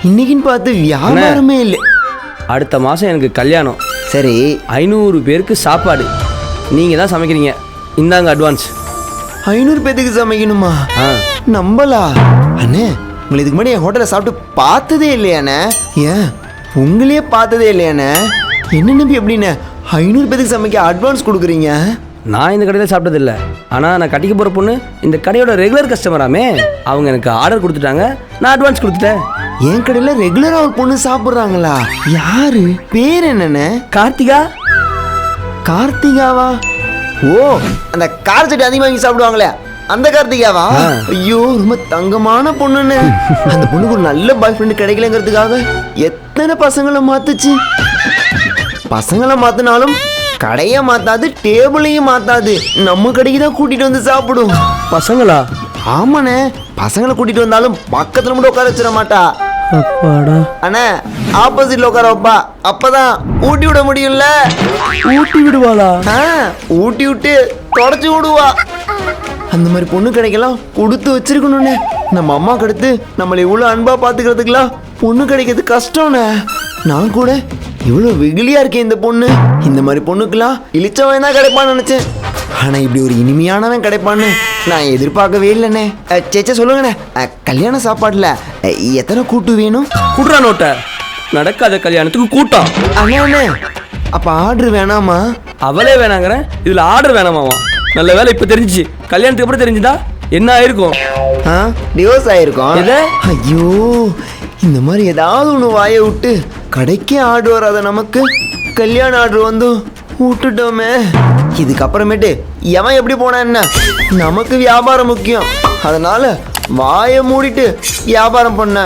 இன்னைக்குன்னு பார்த்து வியாபாரமே இல்லை. அடுத்த மாதம் எனக்கு கல்யாணம். சரி, 500 பேருக்கு சாப்பாடு. நீங்கள் தான் சமைக்கிறீங்க. இந்தாங்க அட்வான்ஸ். 500 பேத்துக்கு சமைக்கணுமா? நம்பலா அண்ணே? உங்களை இதுக்கு முன்னாடி என் ஹோட்டலில் சாப்பிட்டு பார்த்ததே இல்லையாண்ணே? ஏன் உங்களையே பார்த்ததே இல்லையாண்ணே? என்ன நம்பி எப்படிண்ணே 500 பேத்துக்கு சமைக்க அட்வான்ஸ் கொடுக்குறீங்க? நான் இந்த கடையில் சாப்பிட்டதில்லை. ஆனால் நான் கட்டிக்க போகிற பொண்ணு இந்த கடையோட ரெகுலர் கஸ்டமராமே. அவங்க எனக்கு ஆர்டர் கொடுத்துட்டாங்க, நான் அட்வான்ஸ் கொடுத்துட்டேன். என் கடையில் ரெகுலராக ஒரு பொண்ணு சாப்பிட்றாங்களா? யாரு? பேர் என்னண்ணே? கார்த்திகா. கார்த்திகாவா? ஓ, அந்த கார் சட்டி அதிகமாக வாங்கி சாப்பிடுவாங்களே அந்த கார்த்திகாவா? ஐயோ, ரொம்ப தங்கமான பொண்ணுன்னு. அந்த பொண்ணுக்கு ஒரு நல்ல பாய் ஃப்ரெண்டு கிடைக்கலங்கிறதுக்காக எத்தனை பசங்களை மாத்துச்சு. பசங்களை மாத்தினாலும் கடையை மாத்தாது, டேபிளையும் மாத்தாது. நம்ம கடைக்கு தான் கூட்டிட்டு வந்து சாப்பிடும். பசங்களா? ஆமாண்ணே, பசங்களை கூட்டிட்டு வந்தாலும் பக்கத்துல மட்டும் உட்கார வச்சிட மாட்டா. அப்பாடா. அண்ணா, ஆப்போசிட்ல உட்கார வைப்பா. அப்பதான் ஊட்டி விட முடியும்ல. ஊட்டி விடுவாளா? ஊட்டி விட்டு தொடச்சு விடுவா. அந்த மாதிரி பொண்ணு கிடைக்கலாம் கொடுத்து வச்சிருக்கணும்னே. நம்ம அம்மா கடுத்து நம்மளை இவ்வளவு அன்பா பாத்துக்கிறதுக்குலாம் பொண்ணு கிடைக்கிறது கஷ்டம்ண்ணே. நான் கூட இவ்வளவு வெகுளியா இருக்கேன். இந்த பொண்ணு இந்த மாதிரி பொண்ணுக்கெல்லாம் இழிச்சவன் தான் கிடைப்பான்னு நினைச்சேன். ஆனா இப்படி ஒரு இனிமையானவன் கிடைப்பான்னு நான் எதிர்பார்க்கவே இல்லைண்ணே. சேச்சா சொல்லுங்கண்ணே, கல்யாண சாப்பாடுல எத்தனை கூட்டு வேணும்? கூட்டுறா நோட்டை. நடக்காத கல்யாணத்துக்கு கூட்டம். அண்ணே, அப்ப ஆர்டர் வேணாமா? அவளே வேணாங்கிறேன், இதுல ஆர்டர் வேணாமாவா? நல்ல வேலை இப்ப தெரிஞ்சிச்சு. கல்யாணத்துக்கு அப்புறம் தெரிஞ்சுதா என்ன ஆயிருக்கும்? டிவோர்ஸ் ஆயிருக்கும். எது? ஐயோ, இந்த மாதிரி ஏதாவது ஒன்று வாயை விட்டு கடைக்கே ஆர்டர் வராத நமக்கு கல்யாண ஆர்டர் வந்து விட்டுட்டோமே. இதுக்கப்புறமேட்டு எவன் எப்படி போனா என்ன, நமக்கு வியாபாரம் முக்கியம். அதனால வாயை மூடிட்டு வியாபாரம் பண்ண.